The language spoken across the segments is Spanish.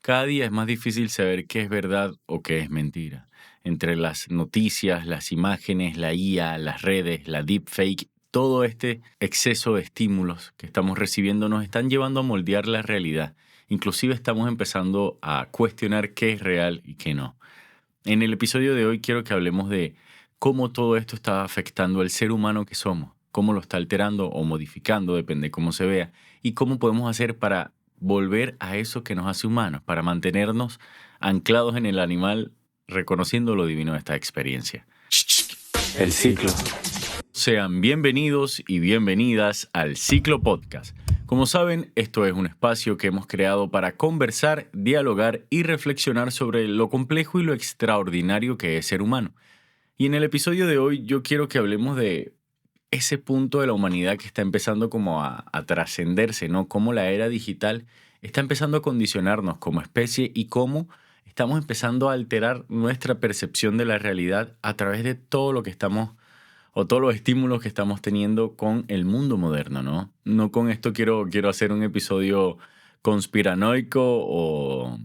Cada día es más difícil saber qué es verdad o qué es mentira. Entre las noticias, las imágenes, la IA, las redes, la deepfake, todo este exceso de estímulos que estamos recibiendo nos están llevando a moldear la realidad. Inclusive estamos empezando a cuestionar qué es real y qué no. En el episodio de hoy quiero que hablemos de cómo todo esto está afectando al ser humano que somos, cómo lo está alterando o modificando, depende de cómo se vea, y cómo podemos hacer para volver a eso que nos hace humanos, para mantenernos anclados en el animal, reconociendo lo divino de esta experiencia. El ciclo. Sean bienvenidos y bienvenidas al Ciclo Podcast. Como saben, esto es un espacio que hemos creado para conversar, dialogar y reflexionar sobre lo complejo y lo extraordinario que es ser humano. Y en el episodio de hoy yo quiero que hablemos de ese punto de la humanidad que está empezando como a trascenderse, ¿no? Cómo la era digital está empezando a condicionarnos como especie y cómo estamos empezando a alterar nuestra percepción de la realidad a través de todo lo que estamos o todos los estímulos que estamos teniendo con el mundo moderno, ¿no? No con esto quiero hacer un episodio conspiranoico o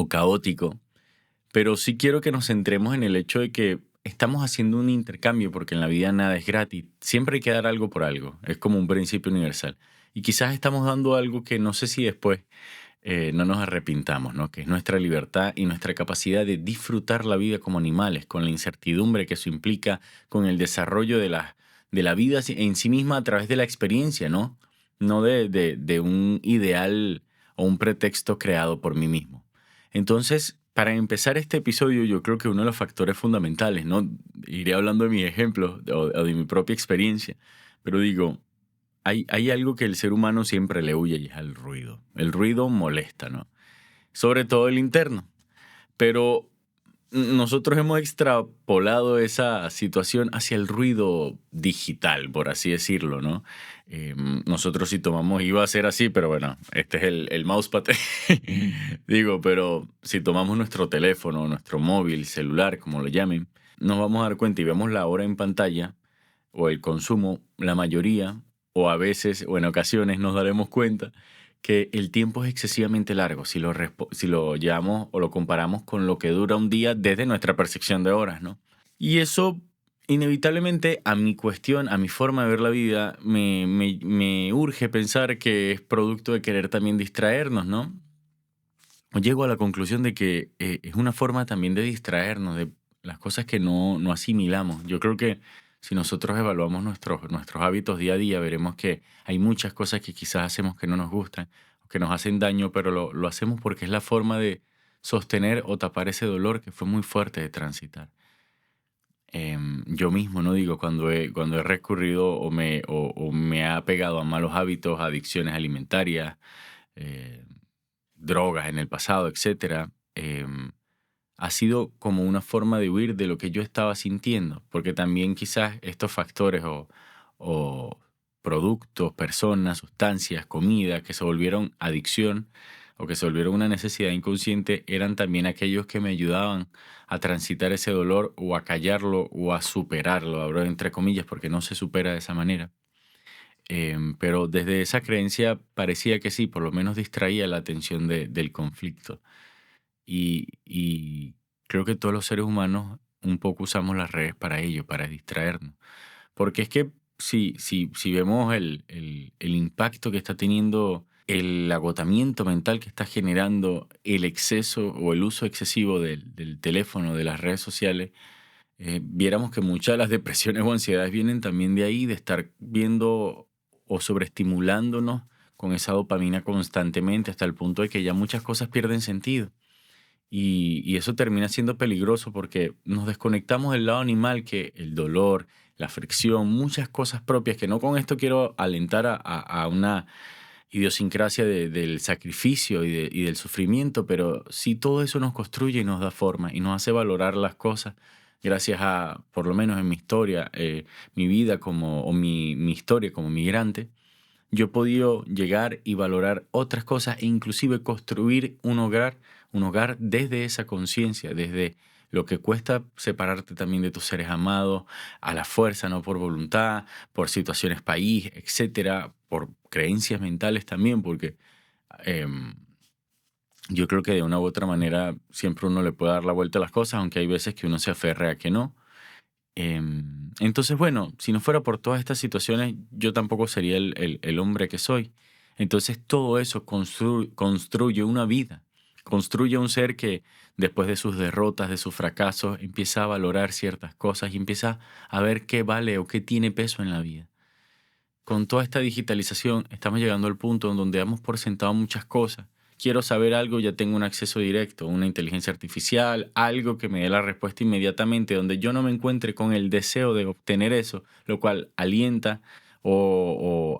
caótico, pero sí quiero que nos centremos en el hecho de que estamos haciendo un intercambio, porque en la vida nada es gratis. Siempre hay que dar algo por algo. Es como un principio universal. Y quizás estamos dando algo que no sé si después no nos arrepintamos, ¿no? Que es nuestra libertad y nuestra capacidad de disfrutar la vida como animales, con la incertidumbre que eso implica, con el desarrollo de la vida en sí misma a través de la experiencia, ¿no? No de un ideal o un pretexto creado por mí mismo. Entonces, para empezar este episodio, yo creo que uno de los factores fundamentales, ¿no? Iré hablando de mis ejemplos o de mi propia experiencia, pero digo, hay algo que el ser humano siempre le huye y es al ruido. El ruido molesta, ¿no? Sobre todo el interno. Pero nosotros hemos extrapolado esa situación hacia el ruido digital, por así decirlo, ¿no? Nosotros si tomamos, iba a ser así, pero bueno, este es el mousepad. Digo, pero si tomamos nuestro teléfono, nuestro móvil, celular, como lo llamen, nos vamos a dar cuenta y vemos la hora en pantalla o el consumo, la mayoría, o a veces o en ocasiones nos daremos cuenta que el tiempo es excesivamente largo si lo llevamos o lo comparamos con lo que dura un día desde nuestra percepción de horas, ¿no? Y eso inevitablemente a mi cuestión, a mi forma de ver la vida, me urge pensar que es producto de querer también distraernos, ¿no? Llego a la conclusión de que es una forma también de distraernos de las cosas que no asimilamos. Yo creo que si nosotros evaluamos nuestros hábitos día a día, veremos que hay muchas cosas que quizás hacemos que no nos gustan, o que nos hacen daño, pero lo hacemos porque es la forma de sostener o tapar ese dolor que fue muy fuerte de transitar. Yo mismo, no digo, cuando he recurrido o me ha pegado a malos hábitos, adicciones alimentarias, eh, drogas en el pasado, etcétera, ha sido como una forma de huir de lo que yo estaba sintiendo, porque también quizás estos factores o productos, personas, sustancias, comida que se volvieron adicción o que se volvieron una necesidad inconsciente eran también aquellos que me ayudaban a transitar ese dolor o a callarlo o a superarlo, abro entre comillas, porque no se supera de esa manera. Pero desde esa creencia parecía que sí, por lo menos distraía la atención del conflicto. Y creo que todos los seres humanos un poco usamos las redes para ello, para distraernos. Porque es que si vemos el impacto que está teniendo, el agotamiento mental que está generando el exceso o el uso excesivo del teléfono, de las redes sociales, viéramos que muchas de las depresiones o ansiedades vienen también de ahí, de estar viendo o sobreestimulándonos con esa dopamina constantemente hasta el punto de que ya muchas cosas pierden sentido. Y eso termina siendo peligroso porque nos desconectamos del lado animal, que el dolor, la fricción, muchas cosas propias, que no con esto quiero alentar a una idiosincrasia del sacrificio y del sufrimiento, pero sí todo eso nos construye y nos da forma y nos hace valorar las cosas gracias a, por lo menos en mi historia, mi vida o mi historia como migrante. Yo he podido llegar y valorar otras cosas e inclusive construir un hogar desde esa conciencia, desde lo que cuesta separarte también de tus seres amados, a la fuerza, no por voluntad, por situaciones país, etcétera, por creencias mentales también, porque em, Yo creo que de una u otra manera siempre uno le puede dar la vuelta a las cosas, aunque hay veces que uno se aferre a que no. Entonces, bueno, si no fuera por todas estas situaciones, yo tampoco sería el hombre que soy. Entonces, todo eso construye una vida, construye un ser que después de sus derrotas, de sus fracasos, empieza a valorar ciertas cosas y empieza a ver qué vale o qué tiene peso en la vida. Con toda esta digitalización, estamos llegando al punto en donde damos por sentado muchas cosas. Quiero saber algo, ya tengo un acceso directo, una inteligencia artificial, algo que me dé la respuesta inmediatamente, donde yo no me encuentre con el deseo de obtener eso, lo cual alienta o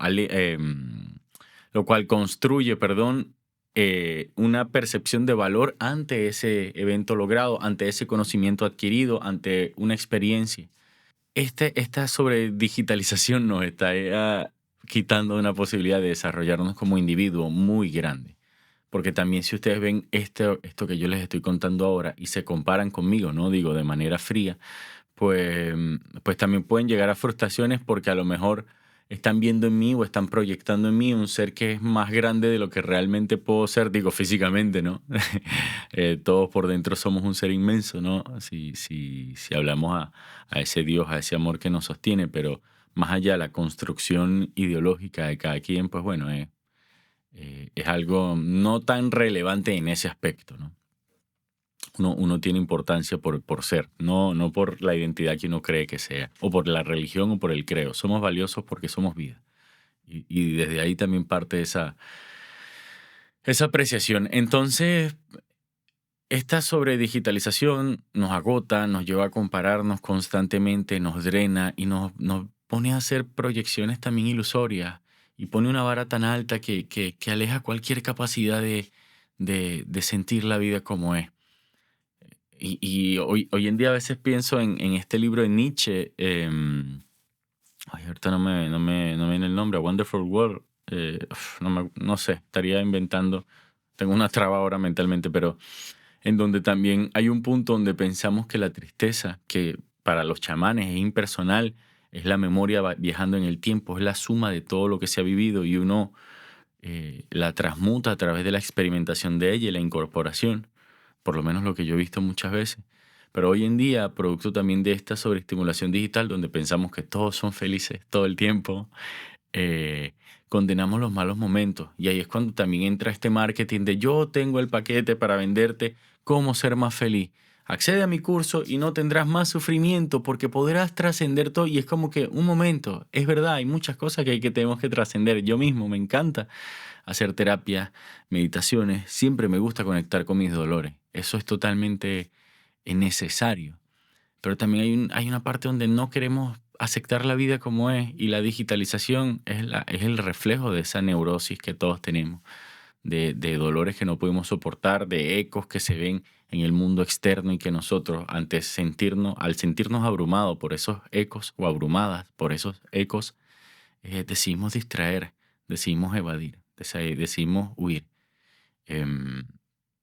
lo cual construye, perdón, una percepción de valor ante ese evento logrado, ante ese conocimiento adquirido, ante una experiencia. Esta sobre digitalización nos está quitando una posibilidad de desarrollarnos como individuo muy grande. Porque también si ustedes ven esto que yo les estoy contando ahora y se comparan conmigo, no digo de manera fría, pues, pues también pueden llegar a frustraciones porque a lo mejor están viendo en mí o están proyectando en mí un ser que es más grande de lo que realmente puedo ser, digo físicamente, ¿no? Todos por dentro somos un ser inmenso, ¿no? Si hablamos a ese Dios, a ese amor que nos sostiene, pero más allá la construcción ideológica de cada quien, pues bueno, es algo no tan relevante en ese aspecto, ¿no? Uno tiene importancia por ser, no por la identidad que uno cree que sea, o por la religión o por el creo. Somos valiosos porque somos vida. Y desde ahí también parte esa apreciación. Entonces, esta sobredigitalización nos agota, nos lleva a compararnos constantemente, nos drena y nos pone a hacer proyecciones también ilusorias y pone una vara tan alta que aleja cualquier capacidad de sentir la vida como es. Y hoy en día a veces pienso en este libro de Nietzsche, ay, ahorita no me viene el nombre, A Wonderful World, no sé, estaría inventando, tengo una traba ahora mentalmente, pero en donde también hay un punto donde pensamos que la tristeza, que para los chamanes es impersonal, es la memoria viajando en el tiempo, es la suma de todo lo que se ha vivido y uno la transmuta a través de la experimentación de ella y la incorporación, por lo menos lo que yo he visto muchas veces. Pero hoy en día, producto también de esta sobreestimulación digital, donde pensamos que todos son felices todo el tiempo, eh, condenamos los malos momentos. Y ahí es cuando también entra este marketing de yo tengo el paquete para venderte cómo ser más feliz. Accede a mi curso y no tendrás más sufrimiento porque podrás trascender todo. Y es como que un momento, es verdad, hay muchas cosas que tenemos que trascender. Yo mismo me encanta hacer terapia, meditaciones. Siempre me gusta conectar con mis dolores. Eso es totalmente necesario. Pero también hay una parte donde no queremos aceptar la vida como es y la digitalización es el reflejo de esa neurosis que todos tenemos, de dolores que no podemos soportar, de ecos que se ven en el mundo externo y que nosotros al sentirnos abrumados por esos ecos o abrumadas por esos ecos, decidimos distraer, decidimos evadir, decidimos huir. Em,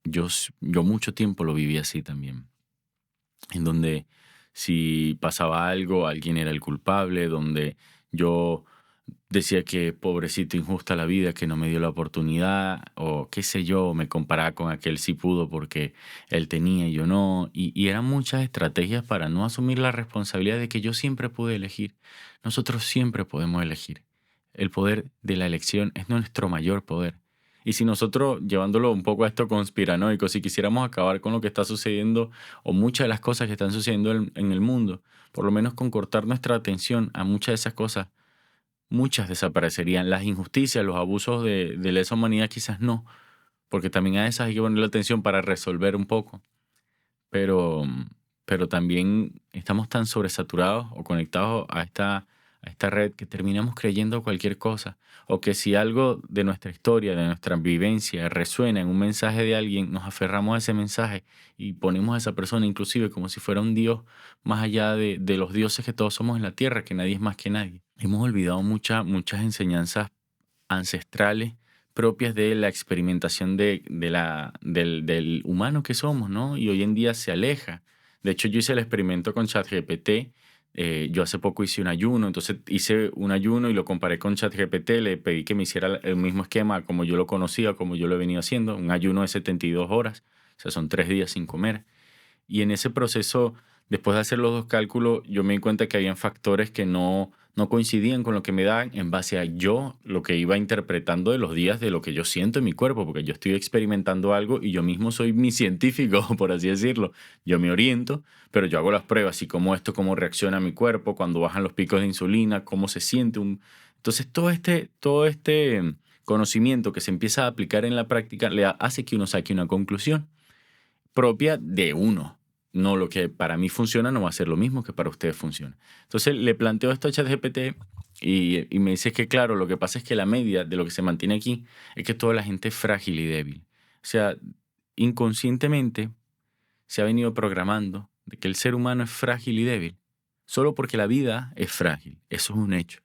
yo mucho tiempo lo viví así también en donde si pasaba algo, alguien era el culpable, donde yo decía que pobrecito, injusta la vida, que no me dio la oportunidad, o qué sé yo, me comparaba con aquel sí pudo porque él tenía y yo no, y eran muchas estrategias para no asumir la responsabilidad de que yo siempre pude elegir. Nosotros siempre podemos elegir. El poder de la elección es nuestro mayor poder. Y si nosotros, llevándolo un poco a esto conspiranoico, si quisiéramos acabar con lo que está sucediendo o muchas de las cosas que están sucediendo en el mundo, por lo menos con cortar nuestra atención a muchas de esas cosas, muchas desaparecerían. Las injusticias, los abusos de lesa humanidad quizás no, porque también a esas hay que ponerle atención para resolver un poco. Pero, pero también estamos tan sobresaturados o conectados a esta red que terminamos creyendo cualquier cosa. O que si algo de nuestra historia, de nuestra vivencia, resuena en un mensaje de alguien, nos aferramos a ese mensaje y ponemos a esa persona inclusive como si fuera un Dios más allá de los dioses que todos somos en la tierra, que nadie es más que nadie. Hemos olvidado muchas enseñanzas ancestrales propias de la experimentación del humano que somos, ¿no? Y hoy en día se aleja. De hecho, yo hice el experimento con ChatGPT, Yo hace poco hice un ayuno, entonces hice un ayuno y lo comparé con ChatGPT, le pedí que me hiciera el mismo esquema como yo lo conocía, como yo lo he venido haciendo, un ayuno de 72 horas, o sea, son 3 días sin comer. Y en ese proceso, después de hacer los dos cálculos, yo me di cuenta que habían factores que no coincidían con lo que me dan en base a yo, lo que iba interpretando de los días, de lo que yo siento en mi cuerpo, porque yo estoy experimentando algo y yo mismo soy mi científico, por así decirlo. Yo me oriento, pero yo hago las pruebas y cómo esto, cómo reacciona mi cuerpo, cuando bajan los picos de insulina, cómo se siente un... Entonces, todo este conocimiento que se empieza a aplicar en la práctica le hace que uno saque una conclusión propia de uno. No, lo que para mí funciona no va a ser lo mismo que para ustedes funciona. Entonces le planteo esto a ChatGPT y me dice que claro, lo que pasa es que la media de lo que se mantiene aquí es que toda la gente es frágil y débil. O sea, inconscientemente se ha venido programando de que el ser humano es frágil y débil, solo porque la vida es frágil. Eso es un hecho.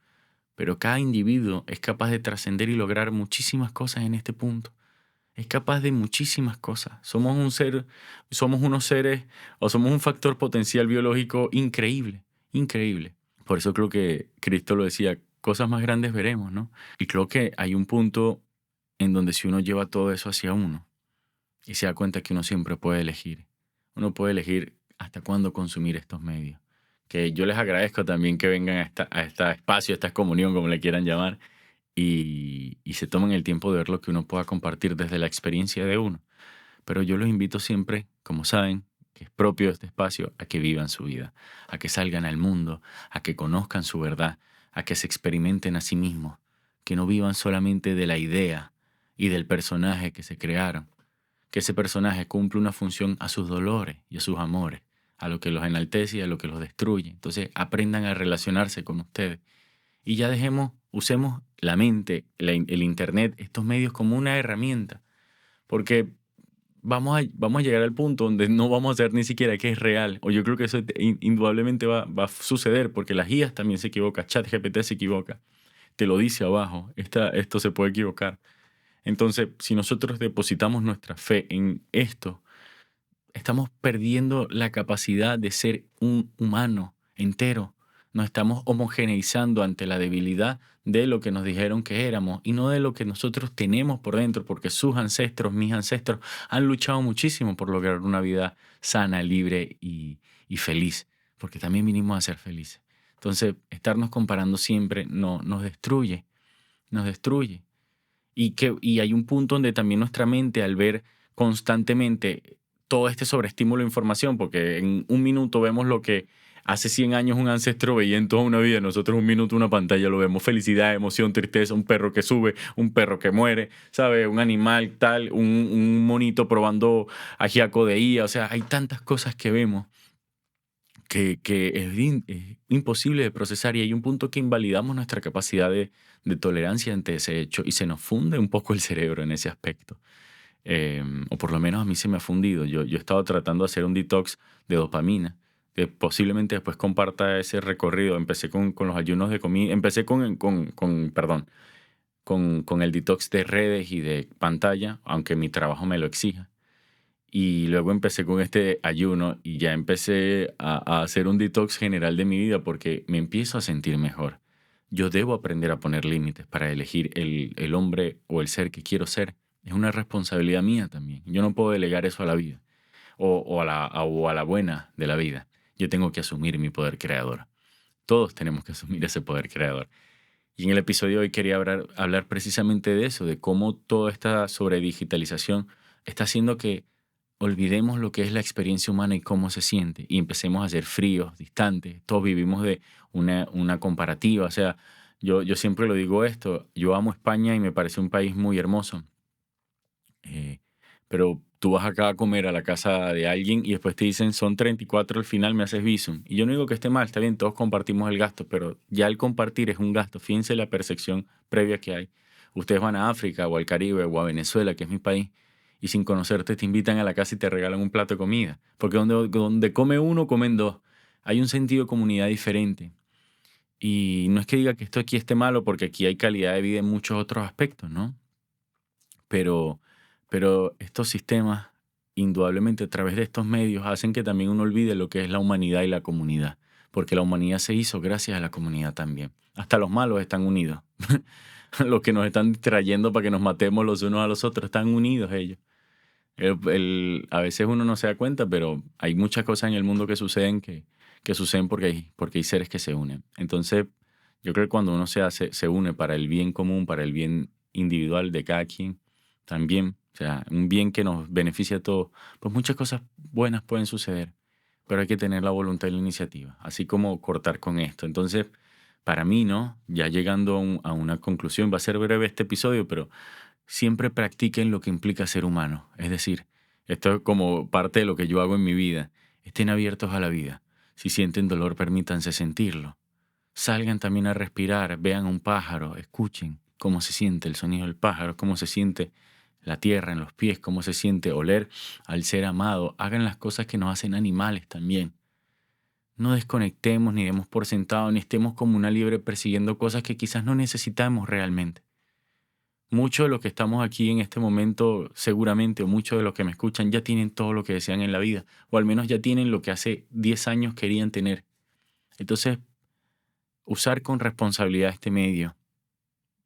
Pero cada individuo es capaz de trascender y lograr muchísimas cosas en este punto. Es capaz de muchísimas cosas. Somos unos seres o somos un factor potencial biológico increíble, increíble. Por eso creo que Cristo lo decía, cosas más grandes veremos, ¿no? Y creo que hay un punto en donde si uno lleva todo eso hacia uno y se da cuenta que uno siempre puede elegir. Uno puede elegir hasta cuándo consumir estos medios. Que yo les agradezco también que vengan a este espacio, a esta comunión, como le quieran llamar, y se toman el tiempo de ver lo que uno pueda compartir desde la experiencia de uno. Pero yo los invito siempre, como saben, que es propio de este espacio, a que vivan su vida, a que salgan al mundo, a que conozcan su verdad, a que se experimenten a sí mismos, que no vivan solamente de la idea y del personaje que se crearon, que ese personaje cumple una función a sus dolores y a sus amores, a lo que los enaltece y a lo que los destruye. Entonces aprendan a relacionarse con ustedes y ya usemos la mente, el Internet, estos medios como una herramienta, porque vamos a llegar al punto donde no vamos a saber ni siquiera qué es real, o yo creo que eso indudablemente va a suceder, porque las guías también se equivocan, ChatGPT se equivoca, te lo dice abajo, esto se puede equivocar. Entonces, si nosotros depositamos nuestra fe en esto, estamos perdiendo la capacidad de ser un humano entero. Nos estamos homogeneizando ante la debilidad de lo que nos dijeron que éramos y no de lo que nosotros tenemos por dentro, porque sus ancestros, mis ancestros, han luchado muchísimo por lograr una vida sana, libre y feliz, porque también vinimos a ser felices. Entonces, estarnos comparando siempre nos destruye, nos destruye. Y hay un punto donde también nuestra mente, al ver constantemente todo este sobreestímulo de información, porque en un minuto vemos lo que hace 100 años un ancestro veía en toda una vida, nosotros un minuto una pantalla lo vemos, felicidad, emoción, tristeza, un perro que sube, un perro que muere, ¿sabe? Un animal tal, un monito probando ajiaco de IA, o sea, hay tantas cosas que vemos que es imposible de procesar y hay un punto que invalidamos nuestra capacidad de tolerancia ante ese hecho y se nos funde un poco el cerebro en ese aspecto. O por lo menos a mí se me ha fundido. Yo he estado tratando de hacer un detox de dopamina, que posiblemente después comparta ese recorrido. Empecé con los ayunos de comida, empecé con el detox de redes y de pantalla, aunque mi trabajo me lo exija. Y luego empecé con este ayuno y ya empecé a hacer un detox general de mi vida porque me empiezo a sentir mejor. Yo debo aprender a poner límites para elegir el hombre o el ser que quiero ser. Es una responsabilidad mía también. Yo no puedo delegar eso a la vida o a la buena de la vida. Yo tengo que asumir mi poder creador. Todos tenemos que asumir ese poder creador. Y en el episodio de hoy quería hablar precisamente de eso, de cómo toda esta sobredigitalización está haciendo que olvidemos lo que es la experiencia humana y cómo se siente y empecemos a ser fríos, distantes. Todos vivimos de una comparativa. O sea, yo siempre lo digo esto, yo amo España y me parece un país muy hermoso. Eh, pero tú vas acá a comer a la casa de alguien y después te dicen son 34 al final, me haces visum. Y yo no digo que esté mal, está bien, todos compartimos el gasto, pero ya el compartir es un gasto. Fíjense la percepción previa que hay. Ustedes van a África o al Caribe o a Venezuela, que es mi país, y sin conocerte te invitan a la casa y te regalan un plato de comida. Porque donde come uno, comen dos. Hay un sentido de comunidad diferente. Y no es que diga que esto aquí esté malo, porque aquí hay calidad de vida en muchos otros aspectos, ¿no? Pero, pero estos sistemas, indudablemente a través de estos medios, hacen que también uno olvide lo que es la humanidad y la comunidad. porque la humanidad se hizo gracias a la comunidad también. Hasta los malos están unidos. Los que nos están distrayendo para que nos matemos los unos a los otros, están unidos ellos. A veces uno no se da cuenta, pero hay muchas cosas en el mundo que suceden que suceden porque hay seres que se unen. Entonces, yo creo que cuando uno se une para el bien común, para el bien individual de cada quien, también, o sea, un bien que nos beneficia a todos, pues muchas cosas buenas pueden suceder, pero hay que tener la voluntad y la iniciativa, así como cortar con esto. Entonces, para mí, ¿no? Ya llegando a una conclusión, va a ser breve este episodio, pero siempre practiquen lo que implica ser humano. Es decir, esto es como parte de lo que yo hago en mi vida. Estén abiertos a la vida. Si sienten dolor, permítanse sentirlo. Salgan también a respirar, vean un pájaro, escuchen cómo se siente el sonido del pájaro, cómo se siente la tierra en los pies, cómo se siente oler al ser amado. Hagan las cosas que nos hacen animales también. No desconectemos ni demos por sentado, ni estemos como una liebre persiguiendo cosas que quizás no necesitamos realmente. Muchos de los que estamos aquí en este momento, seguramente, o muchos de los que me escuchan, ya tienen todo lo que desean en la vida, o al menos ya tienen lo que hace 10 años querían tener. Entonces, usar con responsabilidad este medio,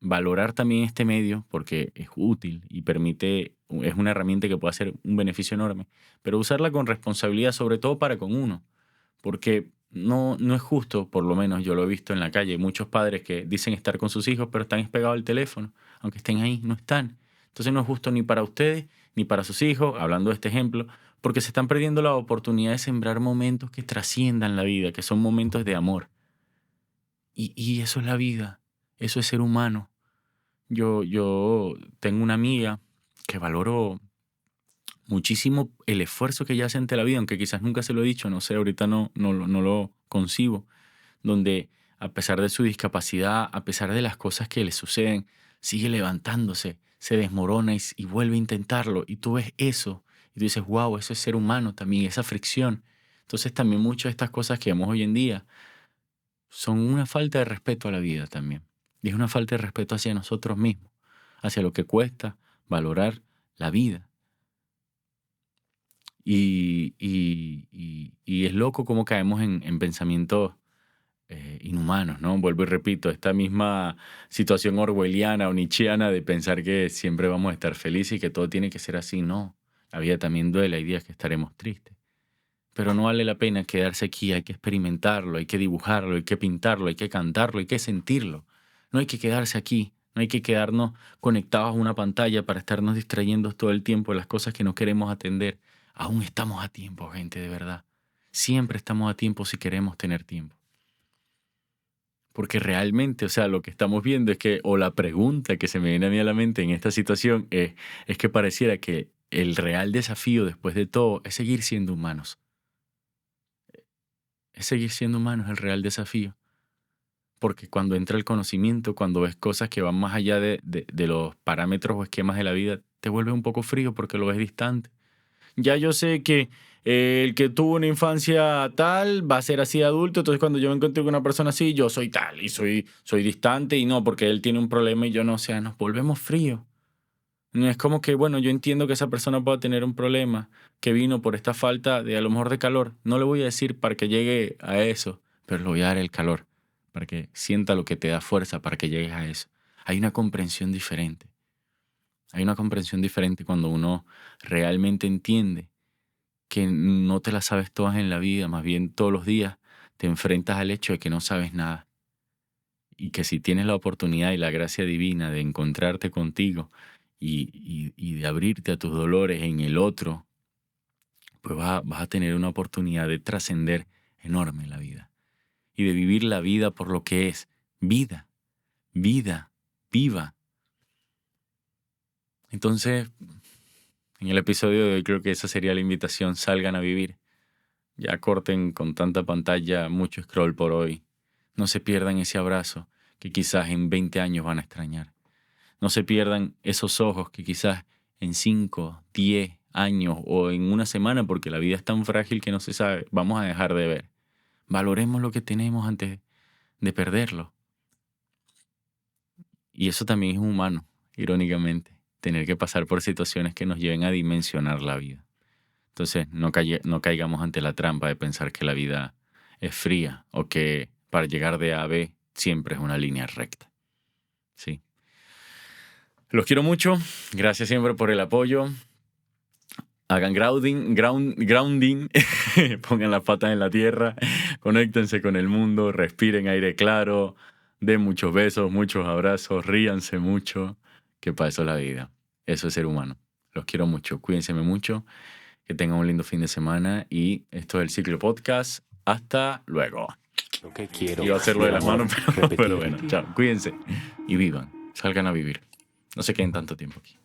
valorar también este medio, porque es útil y es una herramienta que puede hacer un beneficio enorme, pero usarla con responsabilidad, sobre todo para con uno, porque no es justo, por lo menos yo lo he visto en la calle, muchos padres que dicen estar con sus hijos, pero están pegados al teléfono, aunque estén ahí, no están. Entonces no es justo ni para ustedes, ni para sus hijos, hablando de este ejemplo, porque se están perdiendo la oportunidad de sembrar momentos que trasciendan la vida, que son momentos de amor. Y eso es la vida, eso es ser humano. Yo tengo una amiga que valoro muchísimo el esfuerzo que ella hace ante la vida, aunque quizás nunca se lo he dicho, no sé, ahorita no lo concibo, donde a pesar de su discapacidad, a pesar de las cosas que le suceden, sigue levantándose, se desmorona y vuelve a intentarlo. Y tú ves eso y tú dices, wow, eso es ser humano también, esa fricción. Entonces también muchas de estas cosas que vemos hoy en día son una falta de respeto a la vida también. Y es una falta de respeto hacia nosotros mismos, hacia lo que cuesta valorar la vida. Y es loco cómo caemos en pensamientos inhumanos, ¿no? Vuelvo y repito, esta misma situación orwelliana o nietzscheana de pensar que siempre vamos a estar felices y que todo tiene que ser así, no. La vida también duele, hay días que estaremos tristes. Pero no vale la pena quedarse aquí, hay que experimentarlo, hay que dibujarlo, hay que pintarlo, hay que cantarlo, hay que sentirlo. No hay que quedarse aquí, no hay que quedarnos conectados a una pantalla para estarnos distrayendo todo el tiempo de las cosas que no queremos atender. Aún estamos a tiempo, gente, de verdad. Siempre estamos a tiempo si queremos tener tiempo. Porque realmente, o sea, lo que estamos viendo es que, o la pregunta que se me viene a mí a la mente en esta situación es que pareciera que el real desafío después de todo es seguir siendo humanos. Es seguir siendo humanos el real desafío. Porque cuando entra el conocimiento, cuando ves cosas que van más allá de los parámetros o esquemas de la vida, te vuelve un poco frío porque lo ves distante. Ya yo sé que el que tuvo una infancia tal va a ser así de adulto, entonces cuando yo me encuentro con una persona así, yo soy tal y soy distante y no, porque él tiene un problema y yo no, o sea, nos volvemos fríos. No es como que, bueno, yo entiendo que esa persona pueda tener un problema que vino por esta falta de a lo mejor de calor. No le voy a decir para que llegue a eso, pero le voy a dar el calor, para que sienta lo que te da fuerza para que llegues a eso. Hay una comprensión diferente. Hay una comprensión diferente cuando uno realmente entiende que no te las sabes todas en la vida, más bien todos los días te enfrentas al hecho de que no sabes nada. Y que si tienes la oportunidad y la gracia divina de encontrarte contigo y de abrirte a tus dolores en el otro, pues vas a tener una oportunidad de trascender enorme la vida y de vivir la vida por lo que es vida, vida, viva. Entonces, en el episodio de hoy creo que esa sería la invitación, salgan a vivir. Ya corten con tanta pantalla, mucho scroll por hoy. No se pierdan ese abrazo que quizás en 20 años van a extrañar. No se pierdan esos ojos que quizás en 5, 10 años o en una semana, porque la vida es tan frágil que no se sabe, vamos a dejar de ver. Valoremos lo que tenemos antes de perderlo. Y eso también es humano, irónicamente, tener que pasar por situaciones que nos lleven a dimensionar la vida. Entonces, no caigamos ante la trampa de pensar que la vida es fría o que para llegar de A a B siempre es una línea recta. Sí. Los quiero mucho. Gracias siempre por el apoyo. Hagan grounding, pongan las patas en la tierra, conéctense con el mundo, respiren aire claro, den muchos besos, muchos abrazos, ríanse mucho, que para eso es la vida. Eso es ser humano. Los quiero mucho, cuídense mucho, que tengan un lindo fin de semana y esto es el Ciclo Podcast. Hasta luego. Lo que quiero. Iba a hacerlo de las manos, pero repetir. bueno, chao, cuídense y vivan, salgan a vivir. No se queden tanto tiempo aquí.